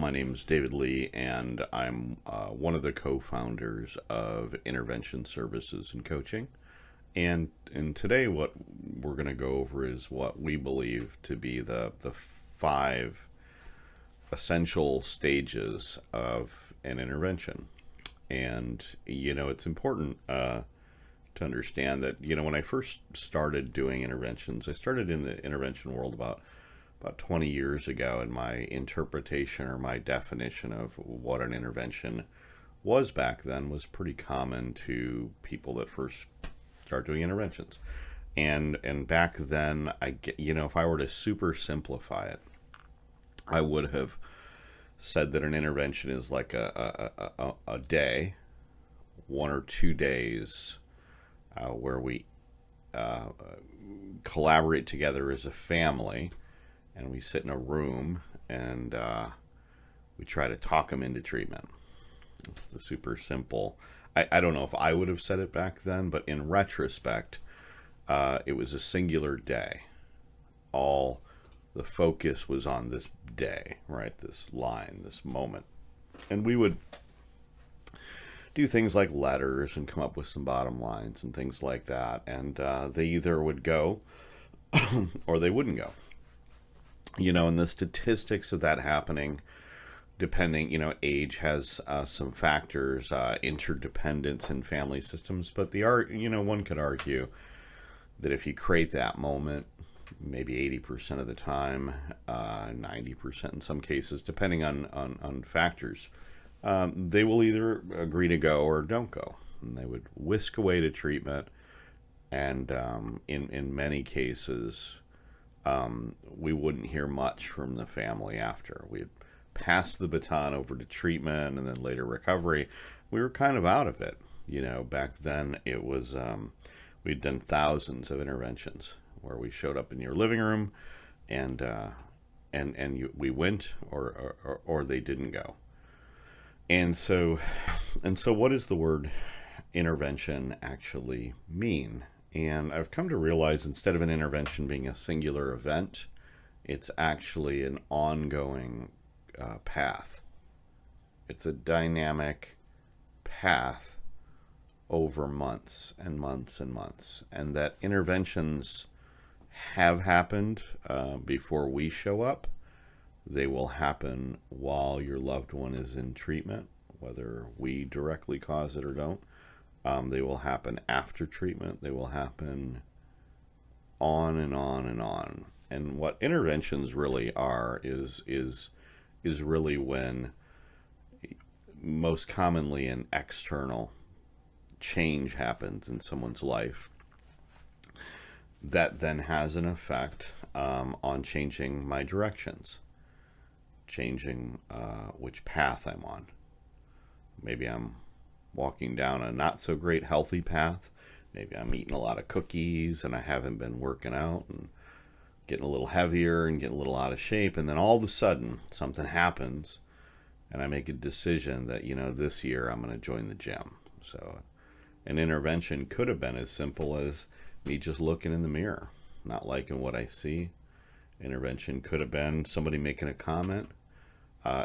My name is David Lee, and I'm one of the co-founders of Intervention Services and Coaching. And today, what we're going to go over is what we believe to be the five essential stages of an intervention. And it's important to understand that when I first started doing interventions, I started in the intervention world about 20 years ago, and my interpretation or my definition of what an intervention was back then was pretty common to people that first start doing interventions. And back then, if I were to super simplify it, I would have said that an intervention is like a day, 1 or 2 days, where we collaborate together as a family, and we sit in a room and we try to talk them into treatment. It's the super simple. I don't know if I would have said it back then, but in retrospect, it was a singular day. All the focus was on this day, right? This line, this moment. And we would do things like letters and come up with some bottom lines and things like that. And they either would go or they wouldn't go. And the statistics of that happening, depending, age has some factors, interdependence in family systems, but one could argue that if you create that moment, maybe 80% of the time, 90% in some cases, depending on factors, they will either agree to go or don't go. And they would whisk away to treatment, and in many cases, we wouldn't hear much from the family after. We'd pass the baton over to treatment and then later recovery. We were kind of out of it. Back then it was, we'd done thousands of interventions where we showed up in your living room and we went or they didn't go. And so what does the word intervention actually mean? And I've come to realize, instead of an intervention being a singular event, it's actually an ongoing path. It's a dynamic path over months and months and months. And that interventions have happened before we show up. They will happen while your loved one is in treatment, whether we directly cause it or don't. They will happen after treatment. They will happen on and on and on. And what interventions really are is really when, most commonly, an external change happens in someone's life that then has an effect on changing my directions, changing which path I'm on. Maybe I'm walking down a not so great healthy path. Maybe I'm eating a lot of cookies and I haven't been working out and getting a little heavier and getting a little out of shape. And then all of a sudden something happens and I make a decision that, this year I'm going to join the gym. So an intervention could have been as simple as me just looking in the mirror, not liking what I see. Intervention could have been somebody making a comment.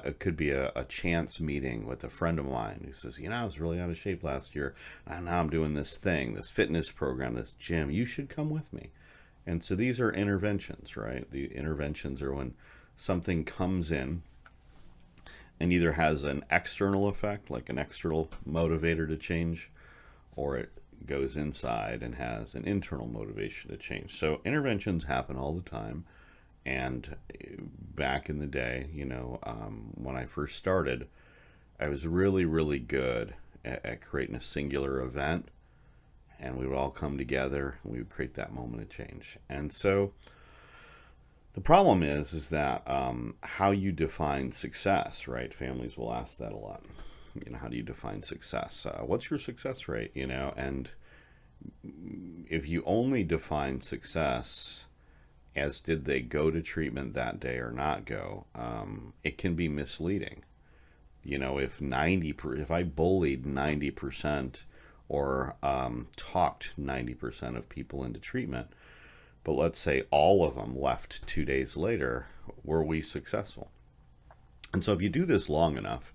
It could be a chance meeting with a friend of mine who says, I was really out of shape last year, and now I'm doing this thing, this fitness program, this gym. You should come with me. And so these are interventions, right? The interventions are when something comes in and either has an external effect, like an external motivator to change, or it goes inside and has an internal motivation to change. So interventions happen all the time. And back in the day, when I first started, I was really, really good at creating a singular event, and we would all come together and we would create that moment of change. And so the problem is that how you define success, right? Families will ask that a lot. How do you define success? What's your success rate? And if you only define success as did they go to treatment that day or not go, it can be misleading. If I bullied 90% or talked 90% of people into treatment, but let's say all of them left 2 days later, were we successful? And so if you do this long enough,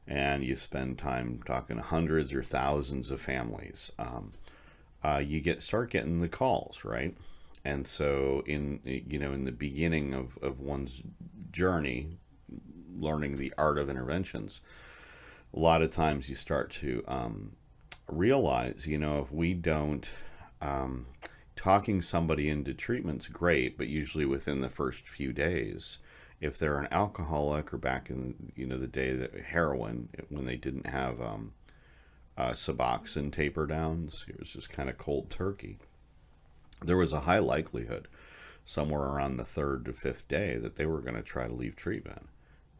and you spend time talking to hundreds or thousands of families, you start getting the calls, right? And so in the beginning of one's journey, learning the art of interventions, a lot of times you start to realize, if we don't, talking somebody into treatment's great, but usually within the first few days. If they're an alcoholic, or back in the day that heroin, when they didn't have Suboxone taper downs, it was just kind of cold turkey. There was a high likelihood somewhere around the third to fifth day that they were going to try to leave treatment.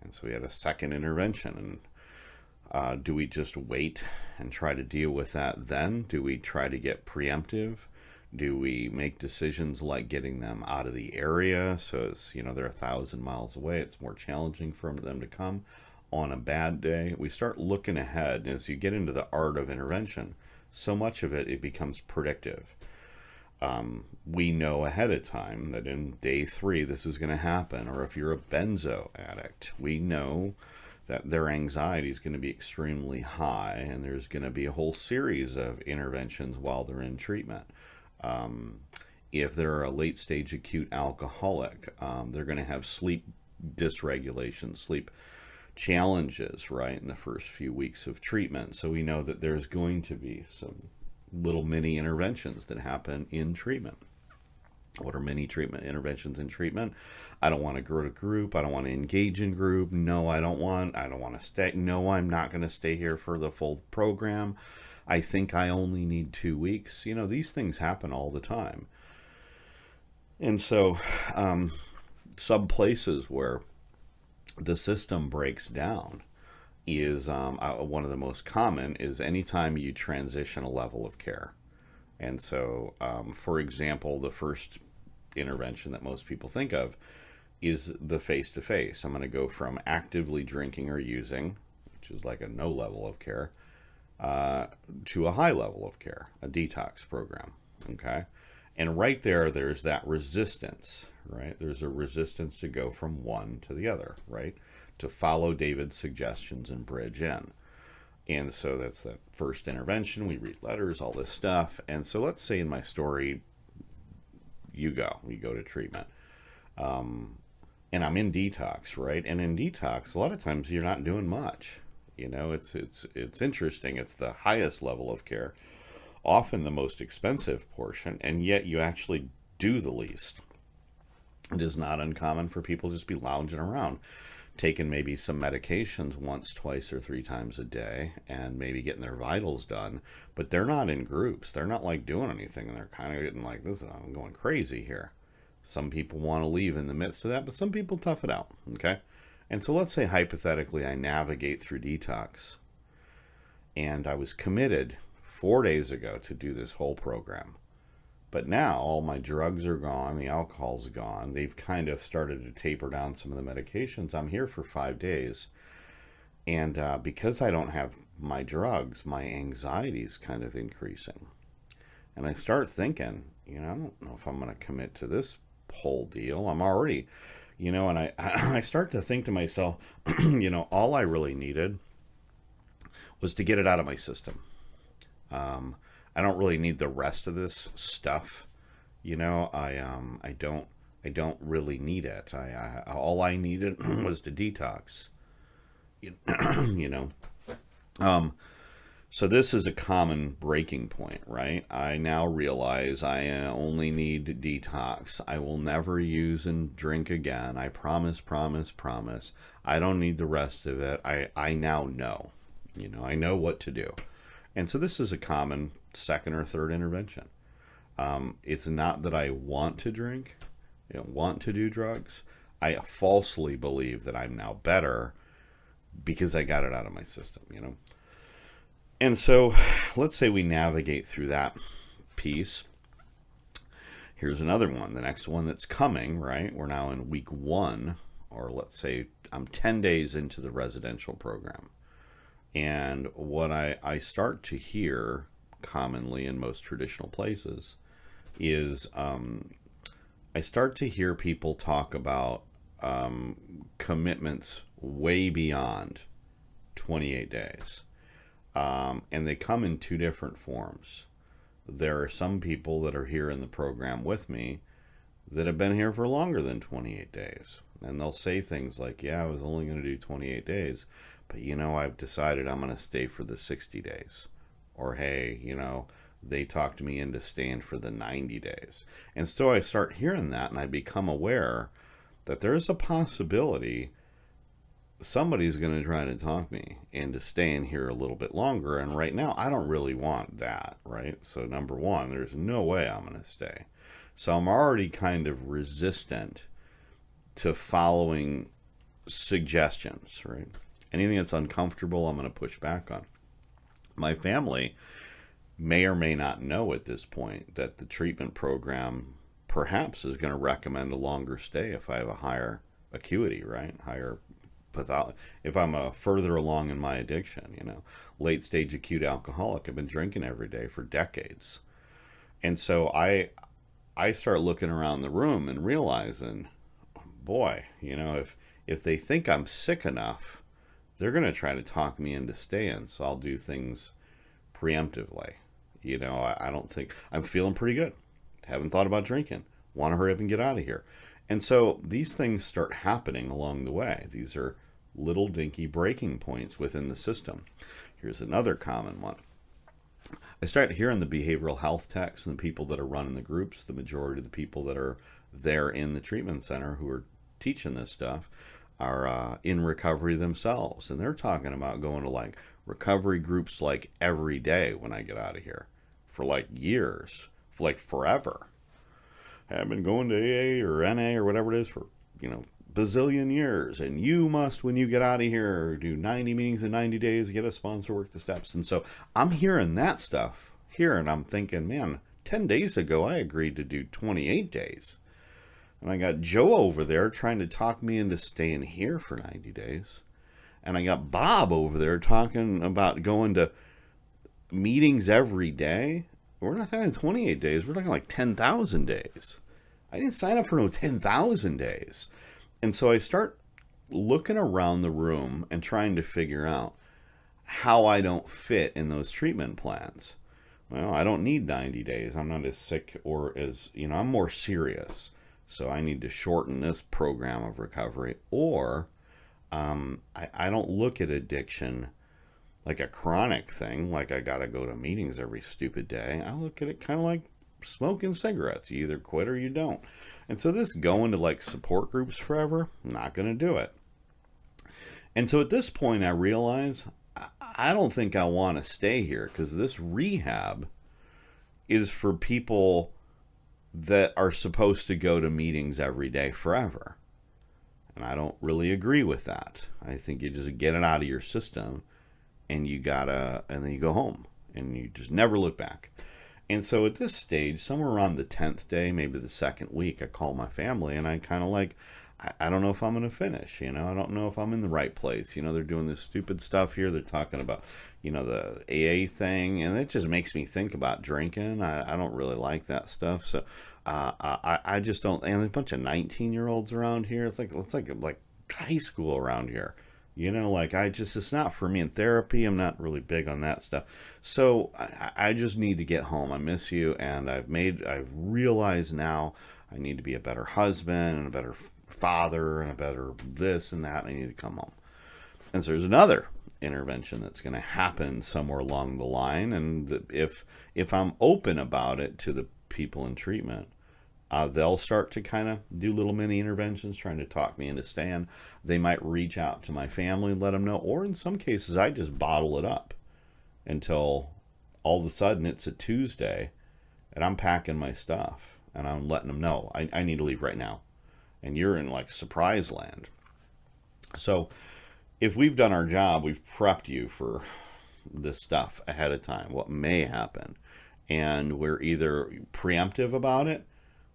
And so we had a second intervention. And do we just wait and try to deal with that then? Do we try to get preemptive? Do we make decisions like getting them out of the area? So it's, they're 1,000 miles away. It's more challenging for them to come on a bad day. We start looking ahead. As you get into the art of intervention, so much of it becomes predictive. We know ahead of time that in day 3 this is going to happen. Or if you're a benzo addict, we know that their anxiety is going to be extremely high, and there's going to be a whole series of interventions while they're in treatment. If they're a late stage acute alcoholic, they're going to have sleep dysregulation, sleep challenges, right, in the first few weeks of treatment. So we know that there's going to be some little mini interventions that happen in treatment. What are mini treatment interventions in treatment? I don't want to go to group. I don't want to engage in group. No, I don't want to stay. No, I'm not going to stay here for the full program. I think I only need 2 weeks. These things happen all the time. And so some places where the system breaks down is one of the most common is anytime you transition a level of care. And so, for example, the first intervention that most people think of is the face-to-face. I'm going to go from actively drinking or using, which is like a no level of care, to a high level of care, a detox program. Okay. And right there's that resistance, right? There's a resistance to go from one to the other, right? To follow David's suggestions and bridge in. And so that's that first intervention. We read letters, all this stuff. And so let's say in my story, we go to treatment. And I'm in detox, right? And in detox, a lot of times you're not doing much. It's interesting. It's the highest level of care, often the most expensive portion, and yet you actually do the least. It is not uncommon for people to just be lounging around, taking maybe some medications once, twice, or 3 times a day, and maybe getting their vitals done, but they're not in groups. They're not like doing anything, and they're kind of getting like, I'm going crazy here. Some people want to leave in the midst of that, but some people tough it out, okay? And so let's say hypothetically I navigate through detox, and I was committed 4 days ago to do this whole program. But now all my drugs are gone, the alcohol's gone, they've kind of started to taper down some of the medications. I'm here for 5 days. And because I don't have my drugs, my anxiety is kind of increasing. And I start thinking, I don't know if I'm going to commit to this whole deal. I'm already, and I start to think to myself, all I really needed was to get it out of my system. I don't really need the rest of this stuff. I don't really need it. All I needed was to detox. So this is a common breaking point, right? I now realize I only need detox. I will never use and drink again. I promise. I don't need the rest of it. I now know. I know what to do. And so this is a common second or third intervention. It's not that I want to drink, want to do drugs. I falsely believe that I'm now better because I got it out of my system, And so let's say we navigate through that piece. Here's another one, the next one that's coming, right? We're now in week 1, or let's say I'm 10 days into the residential program. And what I start to hear commonly in most traditional places is I start to hear people talk about commitments way beyond 28 days. And they come in two different forms. There are some people that are here in the program with me that have been here for longer than 28 days. And they'll say things like, yeah, I was only going to do 28 days, but I've decided I'm going to stay for the 60 days. Or, hey, they talked me into staying for the 90 days. And so I start hearing that, and I become aware that there's a possibility somebody's going to try to talk me into staying here a little bit longer. And right now, I don't really want that, right? So number one, there's no way I'm going to stay. So I'm already kind of resistant to following suggestions, right? Anything that's uncomfortable, I'm going to push back on. My family may or may not know at this point that the treatment program perhaps is going to recommend a longer stay if I have a higher acuity, right? Higher pathology. If I'm further along in my addiction, late stage acute alcoholic. I've been drinking every day for decades. And so I start looking around the room and realizing, boy, if they think I'm sick enough, they're going to try to talk me into staying. So I'll do things preemptively. I don't think I'm feeling pretty good. Haven't thought about drinking. Want to hurry up and get out of here. And so these things start happening along the way. These are little dinky breaking points within the system. Here's another common one. I started hearing the behavioral health techs and the people that are running the groups, the majority of the people that are there in the treatment center who are teaching this stuff are in recovery themselves. And they're talking about going to like recovery groups like every day when I get out of here for like years, for like forever. I've been going to AA or NA or whatever it is for, bazillion years. And you must, when you get out of here, do 90 meetings in 90 days, get a sponsor, work the steps. And so I'm hearing that stuff here and I'm thinking, man, 10 days ago, I agreed to do 28 days. And I got Joe over there trying to talk me into staying here for 90 days. And I got Bob over there talking about going to meetings every day. We're not talking 28 days. We're talking like 10,000 days. I didn't sign up for no 10,000 days. And so I start looking around the room and trying to figure out how I don't fit in those treatment plans. Well, I don't need 90 days. I'm not as sick or as, I'm more serious. So I need to shorten this program of recovery. Or I don't look at addiction like a chronic thing, like I got to go to meetings every stupid day. I look at it kind of like smoking cigarettes. You either quit or you don't. And so this going to like support groups forever, not going to do it. And so at this point I realize I don't think I want to stay here because this rehab is for people that are supposed to go to meetings every day forever. And I don't really agree with that. I think you just get it out of your system and then you go home and you just never look back. And so at this stage, somewhere around the 10th day, maybe the second week, I call my family and I kind of like, I don't know if I'm going to finish, I don't know if I'm in the right place. They're doing this stupid stuff here. They're talking about, the AA thing, and it just makes me think about drinking. I don't really like that stuff. So I just don't, and there's a bunch of 19-year-olds around here. It's like high school around here. It's not for me in therapy. I'm not really big on that stuff. So I just need to get home. I miss you. And I've realized now I need to be a better husband and a better father and a better this and that. And I need to come home. And so there's another intervention that's going to happen somewhere along the line. And if I'm open about it to the people in treatment, they'll start to kind of do little mini interventions, trying to talk me into staying. They might reach out to my family and let them know. Or in some cases, I just bottle it up until all of a sudden it's a Tuesday and I'm packing my stuff and I'm letting them know I need to leave right now. And you're in like surprise land. So if we've done our job, we've prepped you for this stuff ahead of time, what may happen. And we're either preemptive about it.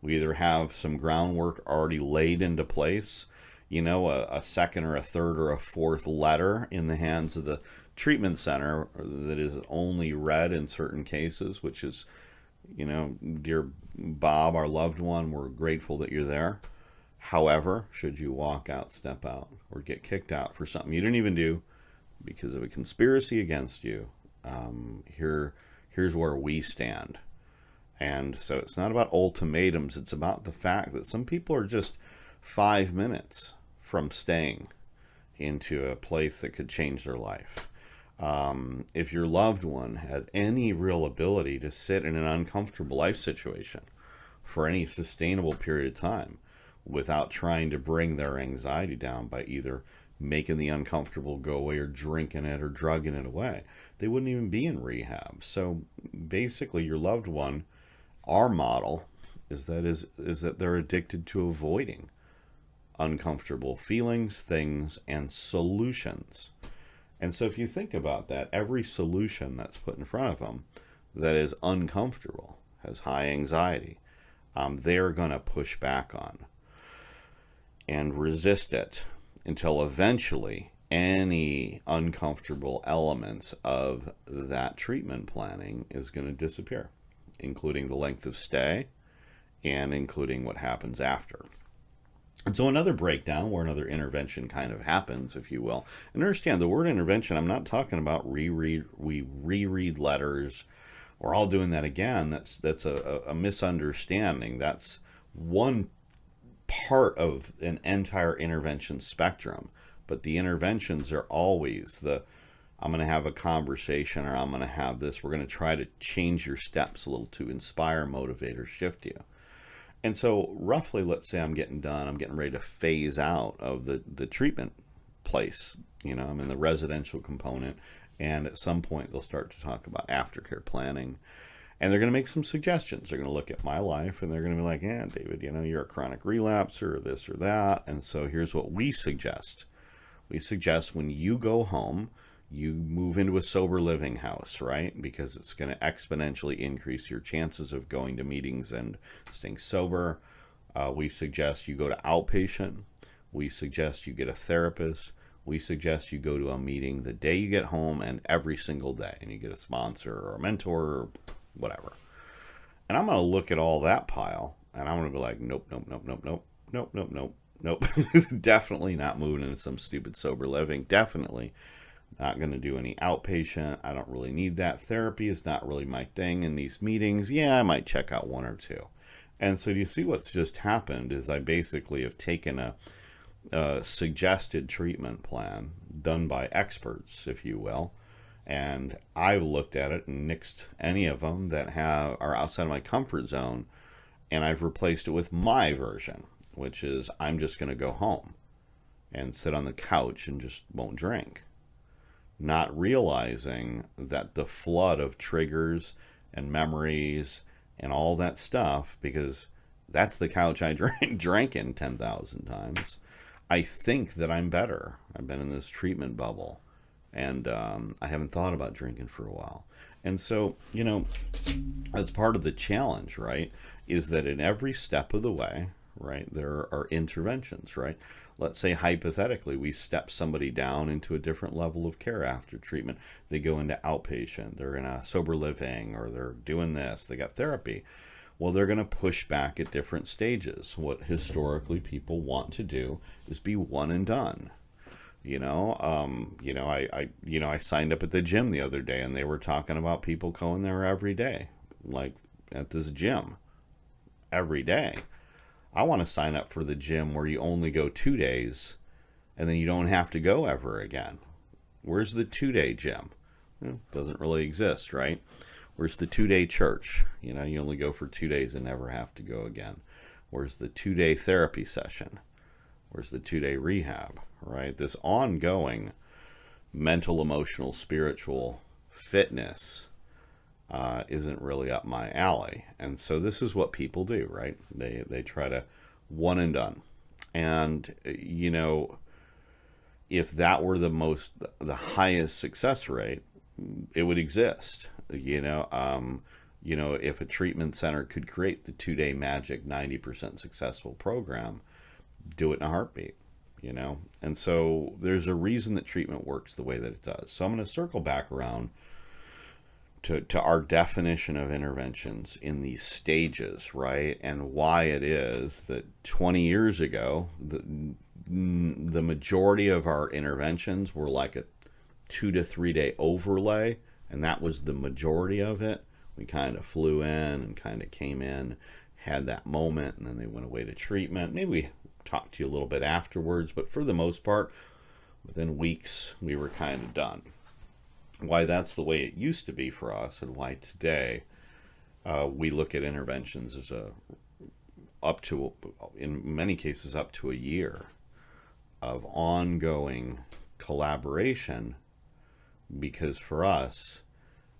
We either have some groundwork already laid into place, a second or a third or a fourth letter in the hands of the treatment center that is only read in certain cases, which is, dear Bob, our loved one, we're grateful that you're there. However, should you walk out, step out, or get kicked out for something you didn't even do because of a conspiracy against you, here's where we stand. And so it's not about ultimatums. It's about the fact that some people are just 5 minutes from staying into a place that could change their life. If your loved one had any real ability to sit in an uncomfortable life situation for any sustainable period of time without trying to bring their anxiety down by either making the uncomfortable go away or drinking it or drugging it away, they wouldn't even be in rehab. So basically, your loved one, our model is that they're addicted to avoiding uncomfortable feelings, things, and solutions. And so if you think about that, every solution that's put in front of them that is uncomfortable, has high anxiety, they're going to push back on and resist it until eventually any uncomfortable elements of that treatment planning is going to disappear, including the length of stay and including what happens after. And so another breakdown where another intervention kind of happens, if you will. And understand the word intervention, I'm not talking about we reread letters. We're all doing that again. That's a misunderstanding. That's one part of an entire intervention spectrum. But the interventions are always I'm going to have a conversation, or I'm going to have this. We're going to try to change your steps a little to inspire, motivate, or shift you. And so roughly, let's say I'm getting ready to phase out of the treatment place. I'm in the residential component, and at some point they'll start to talk about aftercare planning. And they're going to make some suggestions. They're going to look at my life, and they're going to be like, yeah, David, you're a chronic relapser or this or that. And so here's what we suggest. We suggest when you go home, you move into a sober living house, right? Because it's going to exponentially increase your chances of going to meetings and staying sober. We suggest you go to outpatient. We suggest you get a therapist. We suggest you go to a meeting the day you get home and every single day, and you get a sponsor or a mentor or whatever. And I'm going to look at all that pile, and I'm going to be like, nope, nope, nope, nope, nope, nope, nope, nope, nope. Definitely not moving into some stupid sober living. Definitely not going to do any outpatient. I don't really need that. Therapy is not really my thing in these meetings. Yeah, I might check out one or two. And so you see what's just happened is I basically have taken a suggested treatment plan done by experts, if you will, and I've looked at it and nixed any of them that are outside of my comfort zone, and I've replaced it with my version, which is I'm just going to go home and sit on the couch and just won't drink. Not realizing that the flood of triggers and memories and all that stuff, because that's the couch I drank in 10,000 times. I think that I'm better. I've been in this treatment bubble, and I haven't thought about drinking for a while. And so, as part of the challenge, right, is that in every step of the way, right, there are interventions, right? Let's say hypothetically we step somebody down into a different level of care after treatment. They go into outpatient, they're in a sober living, or they're doing this, they got therapy. Well, they're going to push back at different stages. What historically people want to do is be one and done. I signed up at the gym the other day, and they were talking about people going there every day, like at this gym every day. I want to sign up for the gym where you only go 2 days and then you don't have to go ever again. Where's the 2-day gym? Doesn't really exist, right? Where's the 2-day church? You only go for 2 days and never have to go again. Where's the 2-day therapy session? Where's the 2-day rehab, right? This ongoing mental, emotional, spiritual fitness isn't really up my alley. And so this is what people do, right? They try to one and done. And, if that were the highest success rate, it would exist. If a treatment center could create the 2-day magic 90% successful program, do it in a heartbeat, And so there's a reason that treatment works the way that it does. So I'm going to circle back around to our definition of interventions in these stages, right? And why it is that 20 years ago, the majority of our interventions were like a 2 to 3 day overlay, and that was the majority of it. We kind of flew in and kind of came in, had that moment, and then they went away to treatment. Maybe we talked to you a little bit afterwards, but for the most part, within weeks, we were kind of done. Why that's the way it used to be for us, and why today we look at interventions as in many cases, up to a year of ongoing collaboration, because for us,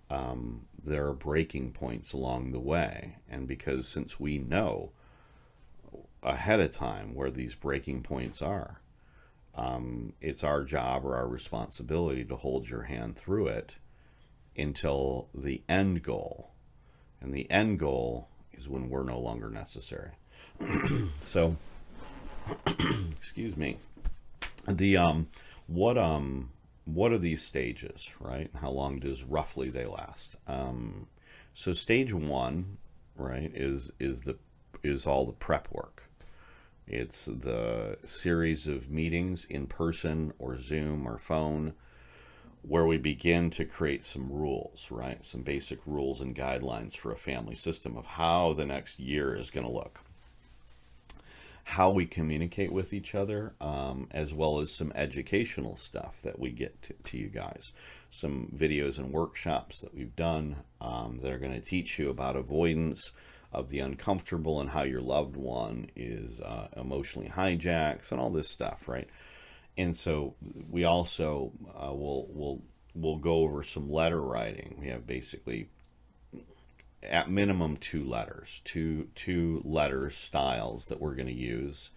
there are breaking points along the way, and because since we know ahead of time where these breaking points are, it's our job or our responsibility to hold your hand through it until the end goal. And the end goal is when we're no longer necessary. So, excuse me. What are these stages, right? How long does roughly they last? So stage one, right, is all the prep work. It's the series of meetings in person or Zoom or phone where we begin to create some rules, right? Some basic rules and guidelines for a family system of how the next year is going to look. How we communicate with each other, as well as some educational stuff that we get to you guys. Some videos and workshops that we've done that are going to teach you about avoidance of the uncomfortable and how your loved one is emotionally hijacked and all this stuff, right? And so we also will go over some letter writing. We have basically at minimum two letter styles that we're going to use.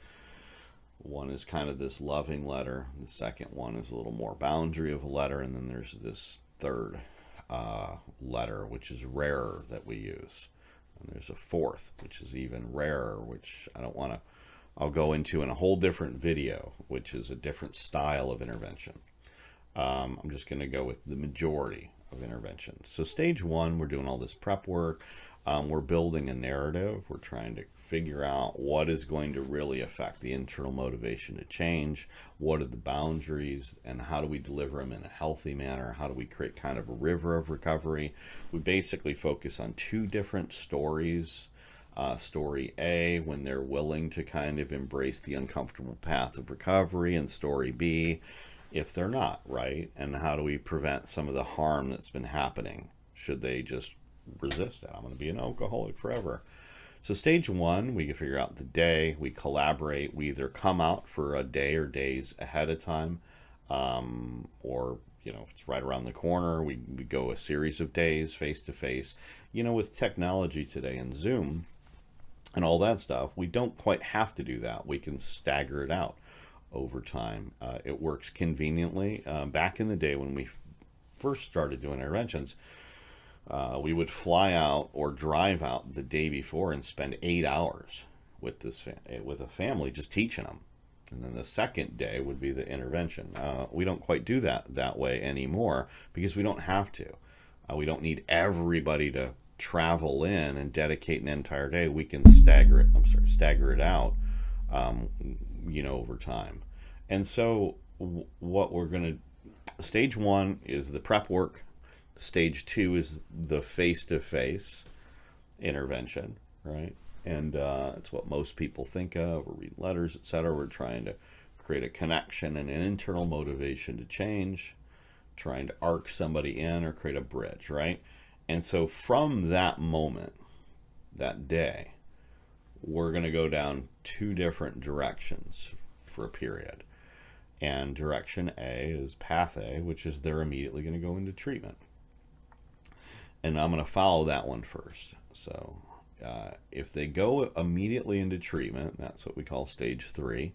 One is kind of this loving letter. The second one is a little more boundary of a letter, and then there's this third letter, which is rarer, that we use. And there's a fourth, which is even rarer, which I'll go into in a whole different video, which is a different style of intervention. I'm just going to go with the majority of interventions. So stage one, we're doing all this prep work. We're building a narrative. We're trying to figure out what is going to really affect the internal motivation to change. What are the boundaries, and how do we deliver them in a healthy manner? How do we create kind of a river of recovery? We basically focus on two different stories. Story A, when they're willing to kind of embrace the uncomfortable path of recovery, and story B, if they're not, right? And how do we prevent some of the harm that's been happening? Should they just resist it? I'm going to be an alcoholic forever. So stage one, we can figure out the day. We collaborate. We either come out for a day or days ahead of time, or if it's right around the corner, we go a series of days face to face. With technology today and Zoom and all that stuff, we don't quite have to do that. We can stagger it out over time. It works conveniently. Back in the day when we first started doing interventions, we would fly out or drive out the day before and spend 8 hours with a family just teaching them. And then the second day would be the intervention. We don't quite do that way anymore because we don't have to. We don't need everybody to travel in and dedicate an entire day. We can stagger it out, over time. And so what we're going to, stage one is the prep work. Stage two is the face-to-face intervention, right? And it's what most people think of, or read letters, etc. We're trying to create a connection and an internal motivation to change, trying to arc somebody in or create a bridge, right? And so from that moment, that day, we're going to go down two different directions for a period. And direction A is path A, which is they're immediately going to go into treatment. And I'm going to follow that one first. So if they go immediately into treatment, that's what we call stage 3.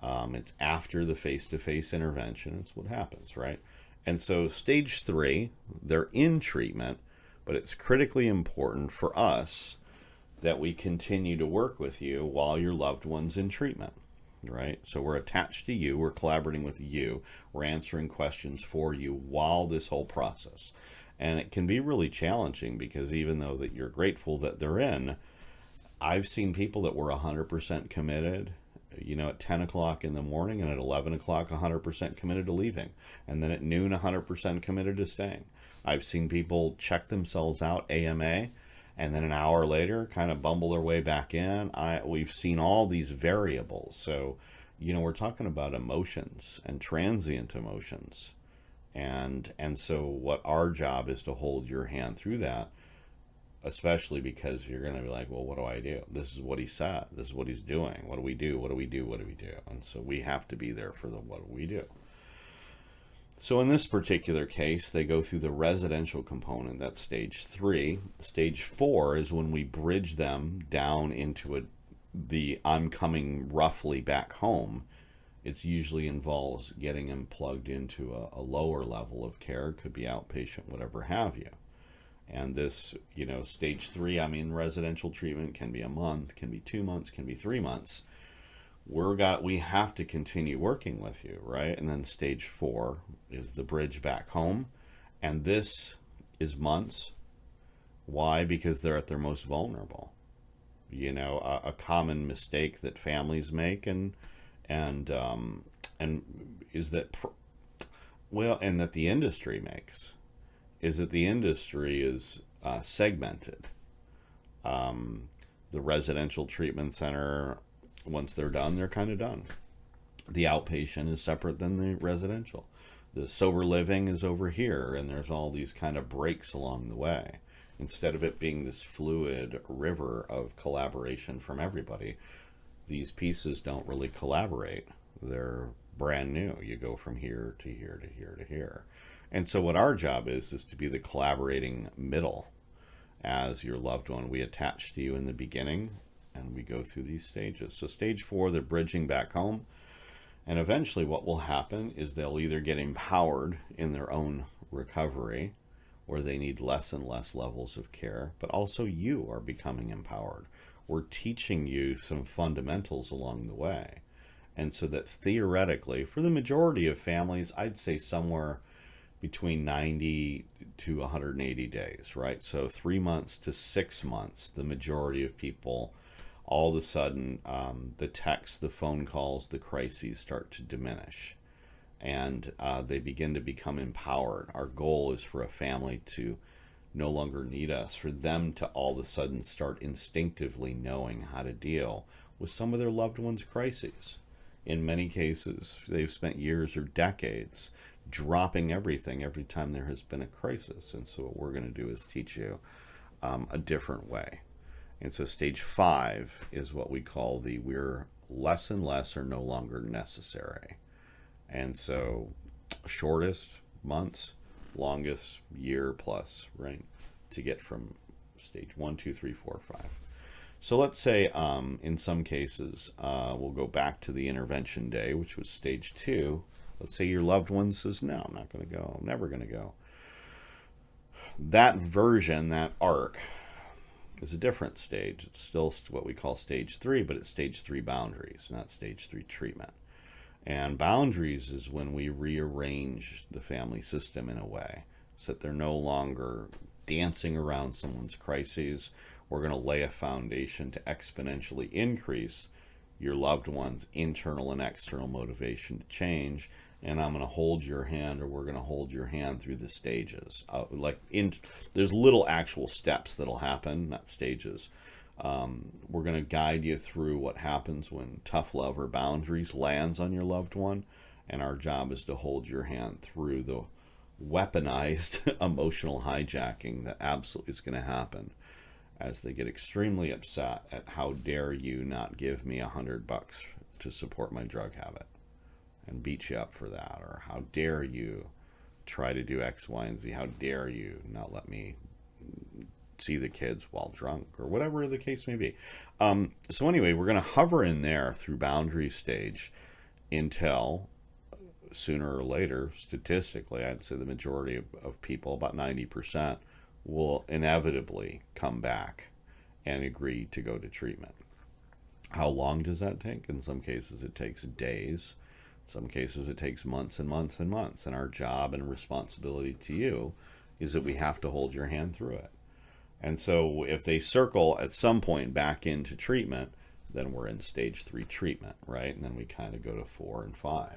It's after the face-to-face intervention. It's what happens, right? And so stage 3, they're in treatment, but it's critically important for us that we continue to work with you while your loved one's in treatment, right? So we're attached to you, we're collaborating with you, we're answering questions for you while this whole process. And it can be really challenging because even though that you're grateful that they're in, I've seen people that were 100% committed, at 10 o'clock in the morning, and at 11 o'clock, 100% committed to leaving. And then at noon, 100% committed to staying. I've seen people check themselves out AMA, and then an hour later kind of bumble their way back in. We've seen all these variables. So, we're talking about emotions and transient emotions. And so what our job is to hold your hand through that, especially because you're going to be like, well, what do I do? This is what he said. This is what he's doing. What do we do? What do we do? What do we do? And so we have to be there for the what do we do. So in this particular case, they go through the residential component. That's stage 3. Stage 4 is when we bridge them down into the I'm coming roughly back home. It usually involves getting them plugged into a lower level of care. It could be outpatient, whatever have you. And this, stage 3, residential treatment can be a month, can be 2 months, can be 3 months. We have to continue working with you, right? And then stage 4 is the bridge back home. And this is months. Why? Because they're at their most vulnerable. A common mistake that families make and is that, and that the industry makes, is that the industry is segmented. The residential treatment center, once they're done, they're kind of done. The outpatient is separate than the residential. The sober living is over here, and there's all these kind of breaks along the way. Instead of it being this fluid river of collaboration from everybody, these pieces don't really collaborate. They're brand new. You go from here to here to here to here. And so what our job is to be the collaborating middle as your loved one. We attach to you in the beginning, and we go through these stages. So stage 4, they're bridging back home. And eventually what will happen is they'll either get empowered in their own recovery, where they need less and less levels of care, but also you are becoming empowered. We're teaching you some fundamentals along the way. And so that theoretically, for the majority of families, I'd say somewhere between 90 to 180 days, right? So 3 months to 6 months, the majority of people, all of a sudden, the texts, the phone calls, the crises start to diminish. And they begin to become empowered. Our goal is for a family to no longer need us, for them to all of a sudden start instinctively knowing how to deal with some of their loved ones' crises. In many cases, they've spent years or decades dropping everything every time there has been a crisis. And so what we're going to do is teach you a different way. And so stage 5 is what we call we're less and less are no longer necessary. And so shortest months, longest year plus, right? To get from stage 1, 2, 3, 4, 5. So let's say in some cases, we'll go back to the intervention day, which was stage 2. Let's say your loved one says, no, I'm not going to go. I'm never going to go. That version, that arc, is a different stage. It's still what we call stage 3, but it's stage 3 boundaries, not stage 3 treatment. And boundaries is when we rearrange the family system in a way so that they're no longer dancing around someone's crises. We're going to lay a foundation to exponentially increase your loved one's internal and external motivation to change. And I'm going to hold your hand, or we're going to hold your hand through the stages. There's little actual steps that'll happen, not stages. We're going to guide you through what happens when tough love or boundaries lands on your loved one. And our job is to hold your hand through the weaponized emotional hijacking that absolutely is going to happen as they get extremely upset at how dare you not give me $100 to support my drug habit, and beat you up for that, or how dare you try to do X, Y, and Z, how dare you not let me see the kids while drunk, or whatever the case may be. So anyway, we're going to hover in there through boundary stage until sooner or later, statistically, I'd say the majority of people, about 90%, will inevitably come back and agree to go to treatment. How long does that take? In some cases it takes days. In some cases it takes months and months and months. And our job and responsibility to you is that we have to hold your hand through it. And so if they circle at some point back into treatment, then we're in stage 3 treatment, right? And then we kind of go to 4 and 5.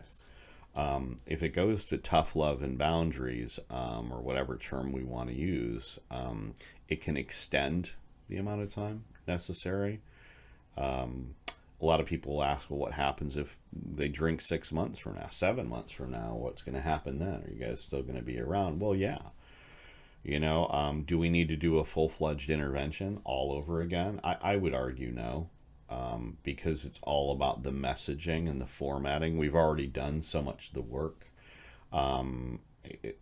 If it goes to tough love and boundaries, or whatever term we want to use, it can extend the amount of time necessary. A lot of people ask, well, what happens if they drink 6 months from now, 7 months from now? What's going to happen then? Are you guys still going to be around? Well, yeah. Do we need to do a full-fledged intervention all over again? I would argue no, because it's all about the messaging and the formatting. We've already done so much of the work.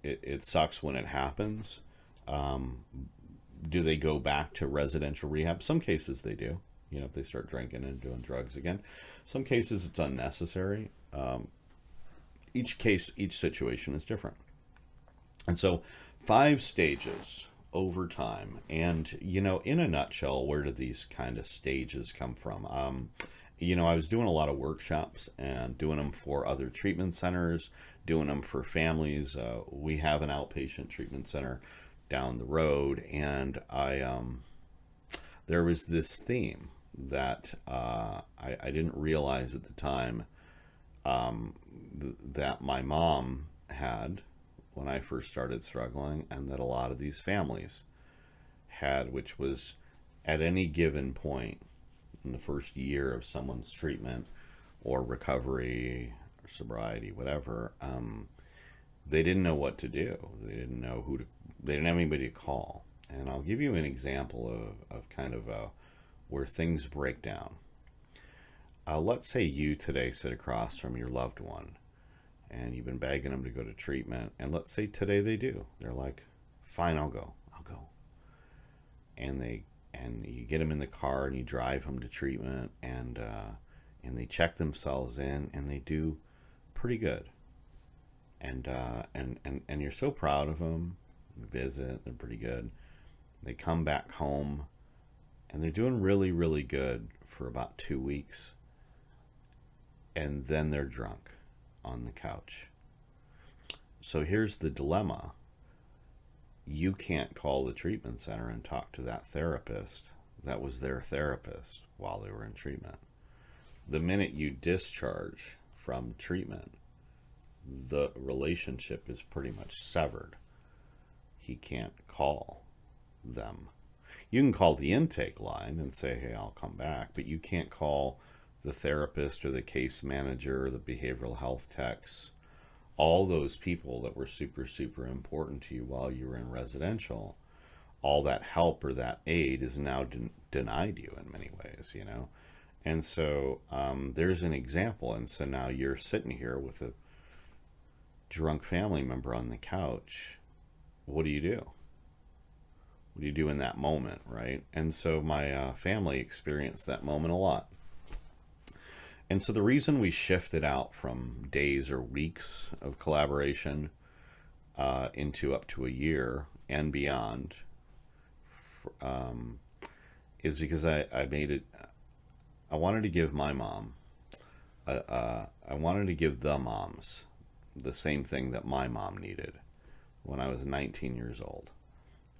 It sucks when it happens. Do they go back to residential rehab? Some cases they do, if they start drinking and doing drugs again. Some cases it's unnecessary. Each situation is different. And so 5 stages over time. And, in a nutshell, where do these kind of stages come from? I was doing a lot of workshops and doing them for other treatment centers, doing them for families. We have an outpatient treatment center down the road, and there was this theme that I didn't realize at the time that my mom had when I first started struggling, and that a lot of these families had, which was at any given point in the first year of someone's treatment or recovery or sobriety, whatever, they didn't know what to do. They didn't know they didn't have anybody to call. And I'll give you an example of kind of where things break down. Let's say you today sit across from your loved one, and you've been begging them to go to treatment, and let's say today they do. They're like, fine, I'll go. And you get them in the car and you drive them to treatment, and they check themselves in, and they do pretty good. And you're so proud of them. You visit, they're pretty good. They come back home, and they're doing really, really good for about 2 weeks. And then they're drunk on the couch. So here's the dilemma. You can't call the treatment center and talk to that therapist that was their therapist while they were in treatment. The minute you discharge from treatment, the relationship is pretty much severed. He can't call them. You can call the intake line and say, hey, I'll come back, but you can't call the therapist or the case manager or the behavioral health techs, all those people that were super, super important to you while you were in residential. All that help or that aid is now denied you in many ways, And so there's an example. And so now you're sitting here with a drunk family member on the couch. What do you do? What do you do in that moment, right? And so my family experienced that moment a lot. And so the reason we shifted out from days or weeks of collaboration into up to a year and beyond is because I wanted to give my mom, I wanted to give the moms the same thing that my mom needed when I was 19 years old,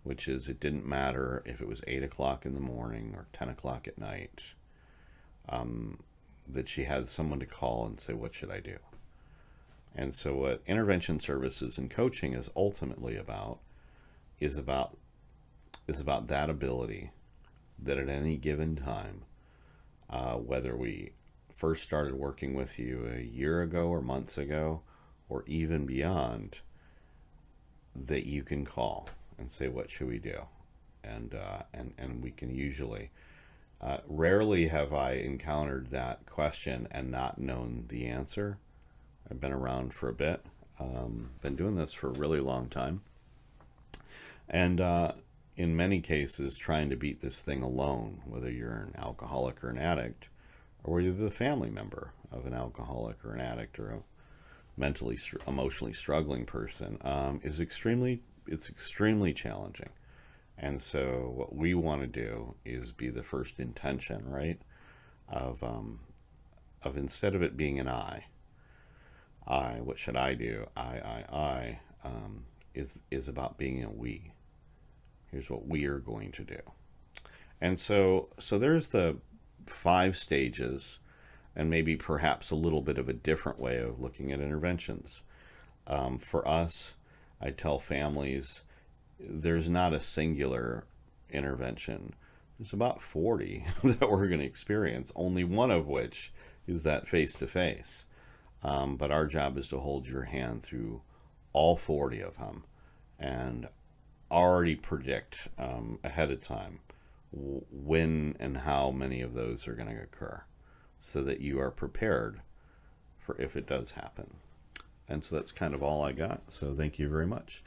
which is it didn't matter if it was 8 o'clock in the morning or 10 o'clock at night. That she had someone to call and say, what should I do? And so what intervention services and coaching is ultimately about is about that ability that at any given time, whether we first started working with you a year ago or months ago or even beyond, that you can call and say, what should we do? And we can usually rarely have I encountered that question and not known the answer. I've been around for a bit, been doing this for a really long time, and in many cases trying to beat this thing alone, whether you're an alcoholic or an addict, or whether you're the family member of an alcoholic or an addict or a mentally, emotionally struggling person, is extremely challenging. And so what we want to do is be the first intention, right? Of instead of it being an I, what should I do? I, is about being a we. Here's what we are going to do. And so there's the 5 stages, and maybe perhaps a little bit of a different way of looking at interventions. For us, I tell families there's not a singular intervention. There's about 40 that we're going to experience, only one of which is that face to face. But our job is to hold your hand through all 40 of them and already predict ahead of time when and how many of those are going to occur so that you are prepared for if it does happen. And so that's kind of all I got. So thank you very much.